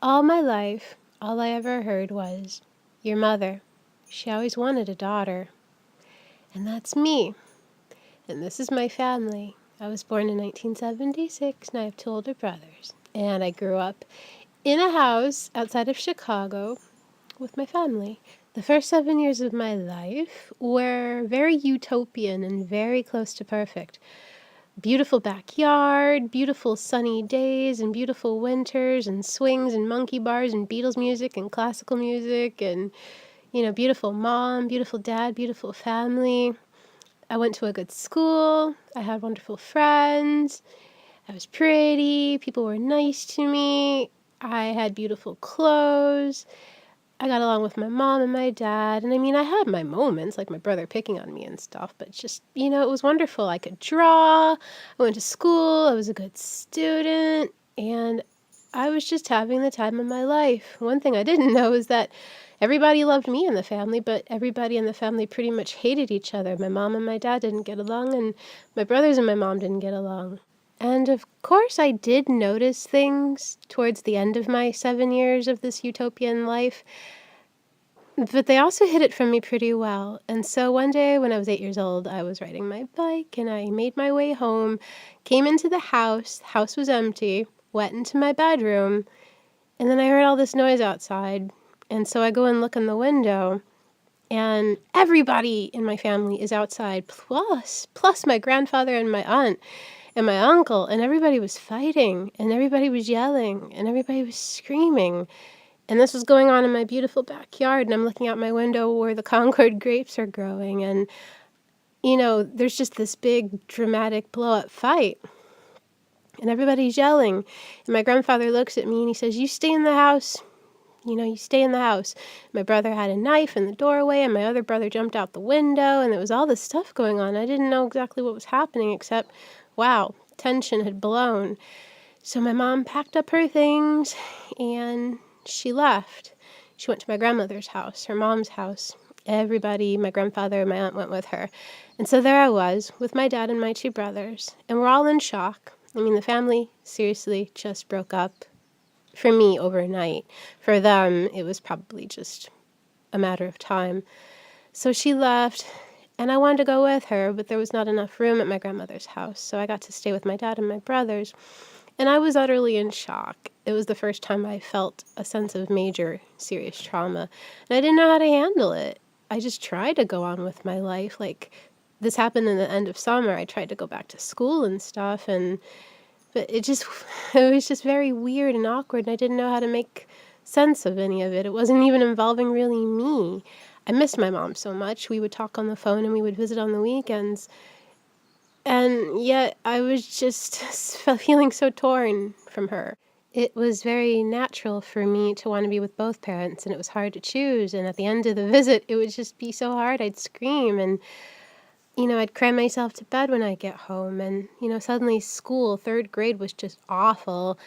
All my life, all I ever heard was, your mother, she always wanted a daughter. And that's me. And this is my family. I was born in 1976, and I have two older brothers. And I grew up in a house outside of Chicago with my family. The first 7 years of my life were very utopian and very close to perfect. Beautiful backyard, beautiful sunny days and beautiful winters and swings and monkey bars and Beatles music and classical music and, beautiful mom, beautiful dad, beautiful family. I went to a good school. I had wonderful friends. I was pretty. People were nice to me. I had beautiful clothes. I got along with my mom and my dad. And I had my moments, like my brother picking on me and stuff, but just, it was wonderful. I could draw. I went to school. I was a good student. And I was just having the time of my life. One thing I didn't know is that everybody loved me in the family, but everybody in the family pretty much hated each other. My mom and my dad didn't get along, and my brothers and my mom didn't get along. And of course, I did notice things towards the end of my 7 years of this utopian life, but they also hid it from me pretty well. And so one day when I was 8 years old, I was riding my bike and I made my way home, came into the house was empty, went into my bedroom, and then I heard all this noise outside. And so I go and look in the window, and everybody in my family is outside, plus my grandfather and my aunt and my uncle, and everybody was fighting, and everybody was yelling, and everybody was screaming. And this was going on in my beautiful backyard, and I'm looking out my window where the Concord grapes are growing, and, there's just this big, dramatic blow-up fight. And everybody's yelling, and my grandfather looks at me and he says, "You stay in the house. You stay in the house." My brother had a knife in the doorway, and my other brother jumped out the window, and there was all this stuff going on. I didn't know exactly what was happening, except, wow, tension had blown. So my mom packed up her things, and she left. She went to my grandmother's house, her mom's house. Everybody, my grandfather and my aunt went with her. And so there I was, with my dad and my two brothers, and we're all in shock. The family seriously just broke up. For me, overnight. For them, it was probably just a matter of time. So she left, and I wanted to go with her, but there was not enough room at my grandmother's house, so I got to stay with my dad and my brothers. And I was utterly in shock. It was the first time I felt a sense of major, serious trauma, and I didn't know how to handle it. I just tried to go on with my life. Like, this happened in the end of summer. I tried to go back to school and stuff, but it was just very weird and awkward, and I didn't know how to make sense of any of it. It wasn't even involving really me. I missed my mom so much. We would talk on the phone and we would visit on the weekends. And yet I was just feeling so torn from her. It was very natural for me to want to be with both parents, and it was hard to choose. And at the end of the visit, it would just be so hard. I'd scream, and I'd cry myself to bed when I get home, and, suddenly school, third grade was just awful.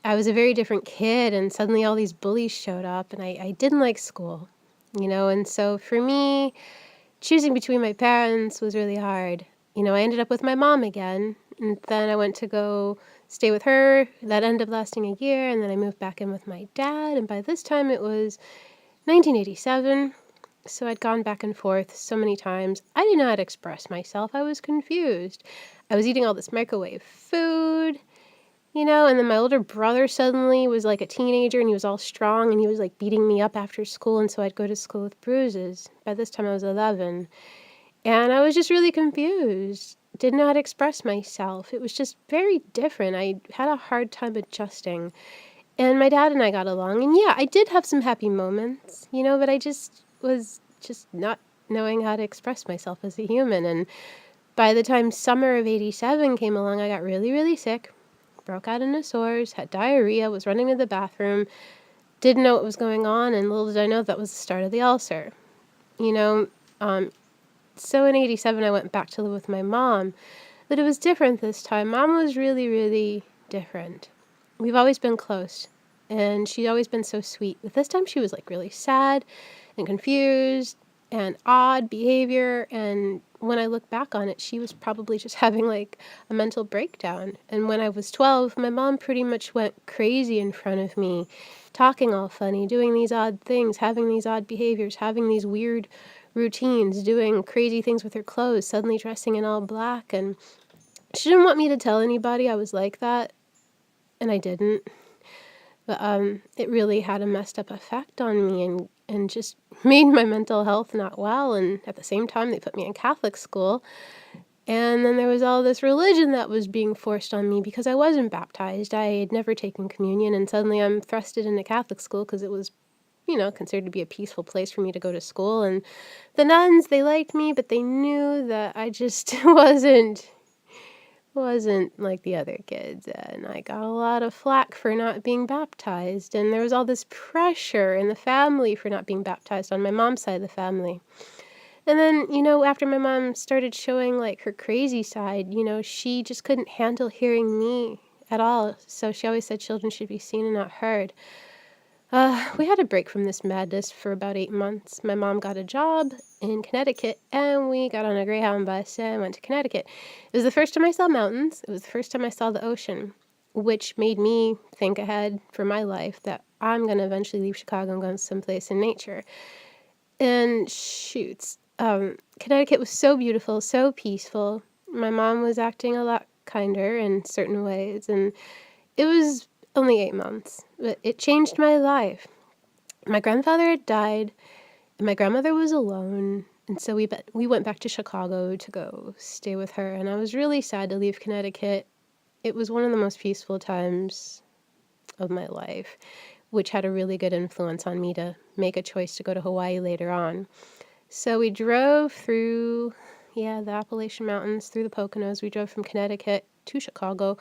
I was a very different kid, and suddenly all these bullies showed up, and I didn't like school, and so for me, choosing between my parents was really hard. I ended up with my mom again, and then I went to go stay with her. That ended up lasting a year, and then I moved back in with my dad, and by this time it was 1987. So I'd gone back and forth so many times. I didn't know how to express myself. I was confused. I was eating all this microwave food, and then my older brother suddenly was like a teenager, and he was all strong, and he was like beating me up after school, and so I'd go to school with bruises. By this time I was 11, and I was just really confused. Didn't know how to express myself. It was just very different. I had a hard time adjusting. And my dad and I got along, and yeah, I did have some happy moments, but I just was just not knowing how to express myself as a human. And by the time summer of 87 came along, I got really, really sick, broke out into sores, had diarrhea, was running to the bathroom, didn't know what was going on, and little did I know that was the start of the ulcer. So in 87, I went back to live with my mom, but it was different this time. Mom was really, really different. We've always been close, and she's always been so sweet. But this time she was like really sad and confused, and odd behavior. And when I look back on it, she was probably just having like a mental breakdown. And when I was 12, my mom pretty much went crazy in front of me, talking all funny, doing these odd things, having these odd behaviors, having these weird routines, doing crazy things with her clothes, suddenly dressing in all black. And she didn't want me to tell anybody I was like that, and I didn't. But it really had a messed up effect on me, and just made my mental health not well. And at the same time, they put me in Catholic school. And then there was all this religion that was being forced on me because I wasn't baptized. I had never taken communion, and suddenly I'm thrusted into Catholic school because it was, considered to be a peaceful place for me to go to school. And the nuns, they liked me, but they knew that I just wasn't like the other kids, and I got a lot of flack for not being baptized, and there was all this pressure in the family for not being baptized on my mom's side of the family. And then, after my mom started showing like her crazy side, she just couldn't handle hearing me at all, so she always said children should be seen and not heard. We had a break from this madness for about 8 months. My mom got a job in Connecticut, and we got on a Greyhound bus and went to Connecticut. It was the first time I saw mountains. It was the first time I saw the ocean, which made me think ahead for my life that I'm going to eventually leave Chicago and go someplace in nature. And shoots, Connecticut was so beautiful, so peaceful. My mom was acting a lot kinder in certain ways, and it was only 8 months, but it changed my life. My grandfather had died, and my grandmother was alone, and so we went back to Chicago to go stay with her, and I was really sad to leave Connecticut. It was one of the most peaceful times of my life, which had a really good influence on me to make a choice to go to Hawaii later on. So we drove through, the Appalachian Mountains, through the Poconos. We drove from Connecticut to Chicago.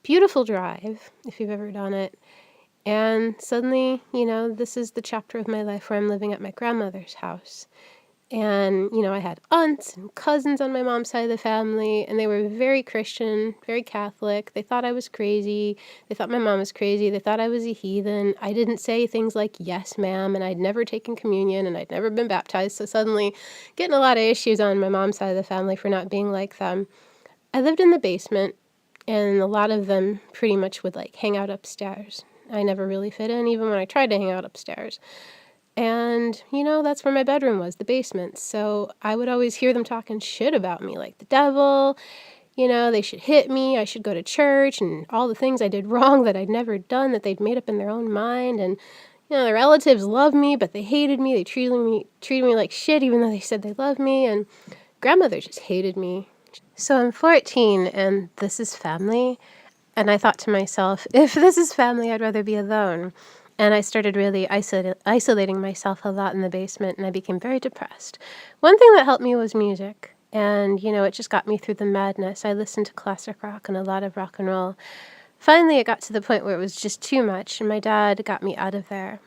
Beautiful drive, if you've ever done it. And suddenly, this is the chapter of my life where I'm living at my grandmother's house. And, I had aunts and cousins on my mom's side of the family, and they were very Christian, very Catholic. They thought I was crazy. They thought my mom was crazy. They thought I was a heathen. I didn't say things like, yes, ma'am, and I'd never taken communion, and I'd never been baptized. So suddenly, getting a lot of issues on my mom's side of the family for not being like them. I lived in the basement, and a lot of them pretty much would, hang out upstairs. I never really fit in, even when I tried to hang out upstairs. And, that's where my bedroom was, the basement. So I would always hear them talking shit about me, like the devil, they should hit me, I should go to church, and all the things I did wrong that I'd never done that they'd made up in their own mind. And, the relatives loved me, but they hated me. They treated me like shit, even though they said they loved me. And grandmother just hated me. So I'm 14, and this is family. And I thought to myself, if this is family, I'd rather be alone. And I started really isolating myself a lot in the basement, and I became very depressed. One thing that helped me was music. And, it just got me through the madness. I listened to classic rock and a lot of rock and roll. Finally, it got to the point where it was just too much, and my dad got me out of there.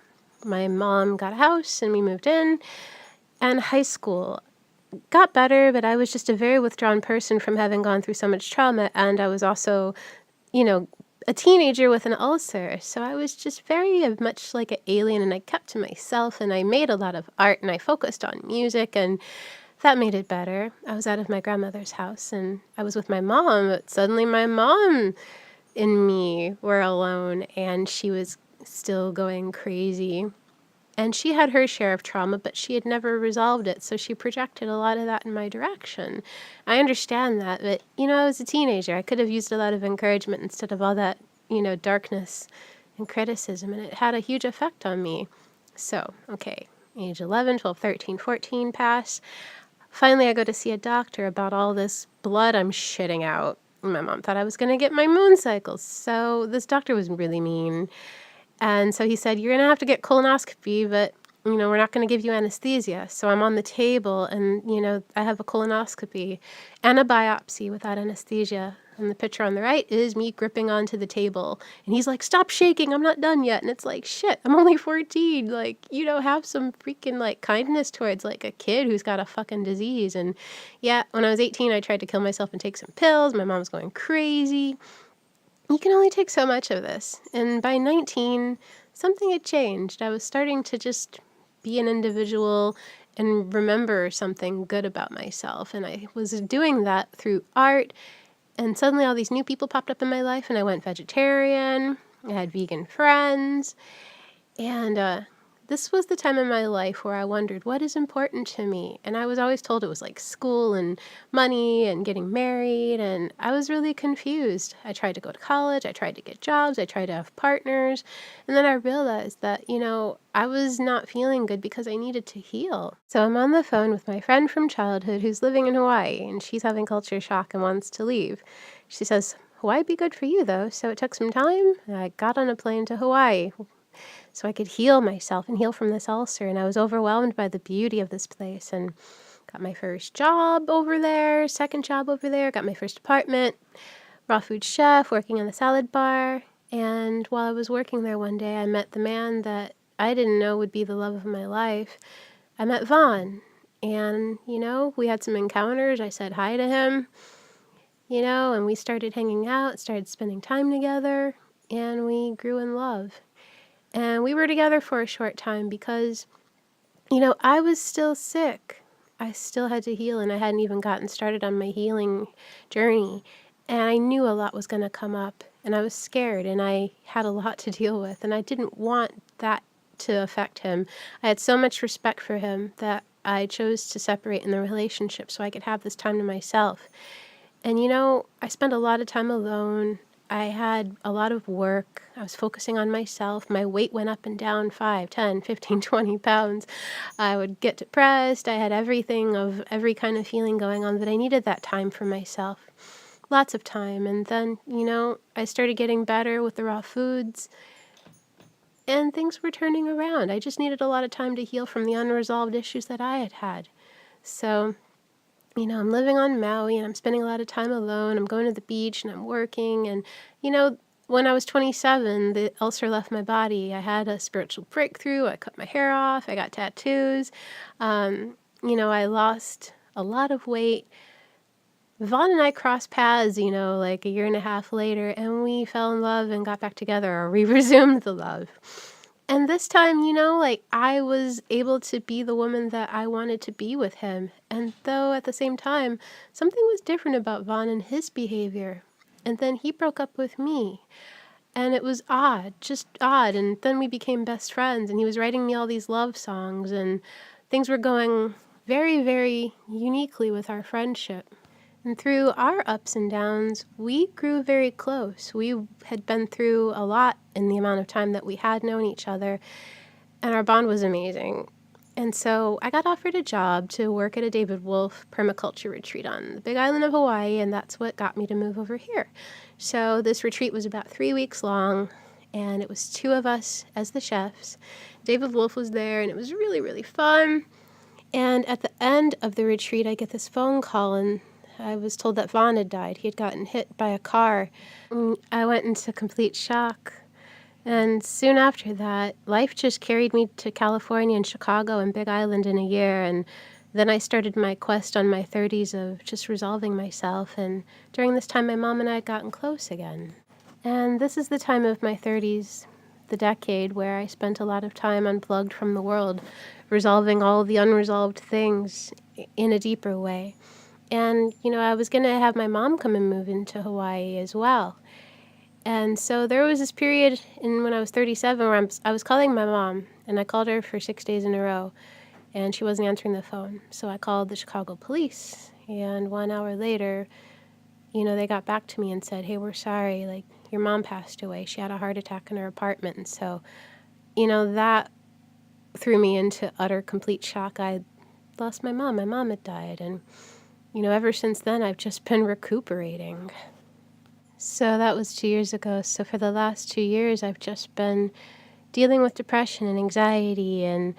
My mom got a house, and we moved in. And high school got better, but I was just a very withdrawn person from having gone through so much trauma, and I was also a teenager with an ulcer. So I was just very much like an alien, and I kept to myself, and I made a lot of art, and I focused on music, and that made it better. I was out of my grandmother's house, and I was with my mom, but suddenly my mom and me were alone, and she was still going crazy. And she had her share of trauma, but she had never resolved it, so she projected a lot of that in my direction. I understand that, but, I was a teenager. I could have used a lot of encouragement instead of all that, darkness and criticism, and it had a huge effect on me. So, okay, age 11, 12, 13, 14 pass. Finally, I go to see a doctor about all this blood I'm shitting out. My mom thought I was going to get my moon cycles, so this doctor was really mean. And so he said, you're going to have to get colonoscopy, but, we're not going to give you anesthesia. So I'm on the table and, I have a colonoscopy and a biopsy without anesthesia. And the picture on the right is me gripping onto the table. And he's like, stop shaking, I'm not done yet. And it's like, shit, I'm only 14. Have some freaking, kindness towards, a kid who's got a fucking disease. And yeah, when I was 18, I tried to kill myself and take some pills. My mom was going crazy. You can only take so much of this. And by 19, something had changed. I was starting to just be an individual and remember something good about myself. And I was doing that through art, and suddenly all these new people popped up in my life, and I went vegetarian. I had vegan friends, and this was the time in my life where I wondered, what is important to me? And I was always told it was like school and money and getting married, and I was really confused. I tried to go to college, I tried to get jobs, I tried to have partners, and then I realized that, I was not feeling good because I needed to heal. So I'm on the phone with my friend from childhood who's living in Hawaii, and she's having culture shock and wants to leave. She says, Hawaii'd be good for you, though. So it took some time, and I got on a plane to Hawaii so I could heal myself and heal from this ulcer. And I was overwhelmed by the beauty of this place and got my first job over there, second job over there, got my first apartment, raw food chef, working in the salad bar. And while I was working there one day, I met the man that I didn't know would be the love of my life. I met Vaughn. And, we had some encounters. I said hi to him, and we started hanging out, started spending time together, and we grew in love. And we were together for a short time because, I was still sick. I still had to heal, and I hadn't even gotten started on my healing journey. And I knew a lot was going to come up, and I was scared, and I had a lot to deal with, and I didn't want that to affect him. I had so much respect for him that I chose to separate in the relationship so I could have this time to myself. And I spent a lot of time alone. I had a lot of work. I was focusing on myself. My weight went up and down 5, 10, 15, 20 pounds. I would get depressed. I had everything of every kind of feeling going on, but I needed that time for myself. Lots of time. And then, I started getting better with the raw foods, and things were turning around. I just needed a lot of time to heal from the unresolved issues that I had had. So I'm living on Maui and I'm spending a lot of time alone. I'm going to the beach and I'm working. And, when I was 27, the ulcer left my body. I had a spiritual breakthrough. I cut my hair off. I got tattoos. I lost a lot of weight. Vaughn and I crossed paths, like a year and a half later, and we fell in love and got back together, or we resumed the love. And this time, I was able to be the woman that I wanted to be with him. And though at the same time, something was different about Vaughn and his behavior. And then he broke up with me. And it was odd, just odd. And then we became best friends, and he was writing me all these love songs, and things were going very, very uniquely with our friendship. And through our ups and downs, we grew very close. We had been through a lot in the amount of time that we had known each other, and our bond was amazing. And so I got offered a job to work at a David Wolf permaculture retreat on the Big Island of Hawaii, and that's what got me to move over here. So this retreat was about 3 weeks long, and it was 2 of us as the chefs. David Wolf was there, and it was really, really fun. And at the end of the retreat, I get this phone call, and I was told that Vaughn had died. He had gotten hit by a car. I went into complete shock. And soon after that, life just carried me to California and Chicago and Big Island in a year. And then I started my quest on my 30s of just resolving myself. And during this time, my mom and I had gotten close again. And this is the time of my 30s, the decade where I spent a lot of time unplugged from the world, resolving all the unresolved things in a deeper way. And, I was going to have my mom come and move into Hawaii as well. And so there was this period when I was 37 where I was calling my mom, and I called her for 6 days in a row, and she wasn't answering the phone. So I called the Chicago police, and 1 hour later, they got back to me and said, hey, we're sorry, your mom passed away. She had a heart attack in her apartment. And so, that threw me into utter, complete shock. I lost my mom. My mom had died, and ever since then, I've just been recuperating. So that was 2 years ago. So for the last 2 years, I've just been dealing with depression and anxiety and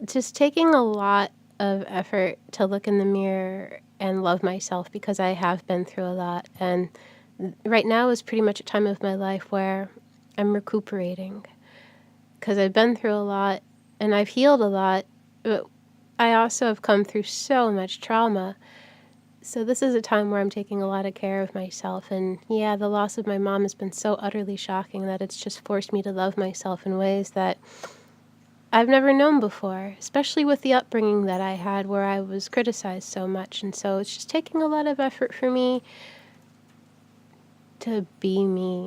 just taking a lot of effort to look in the mirror and love myself because I have been through a lot. And right now is pretty much a time of my life where I'm recuperating because I've been through a lot and I've healed a lot, but I also have come through so much trauma. So this is a time where I'm taking a lot of care of myself. And yeah, the loss of my mom has been so utterly shocking that it's just forced me to love myself in ways that I've never known before, especially with the upbringing that I had where I was criticized so much. And so it's just taking a lot of effort for me to be me.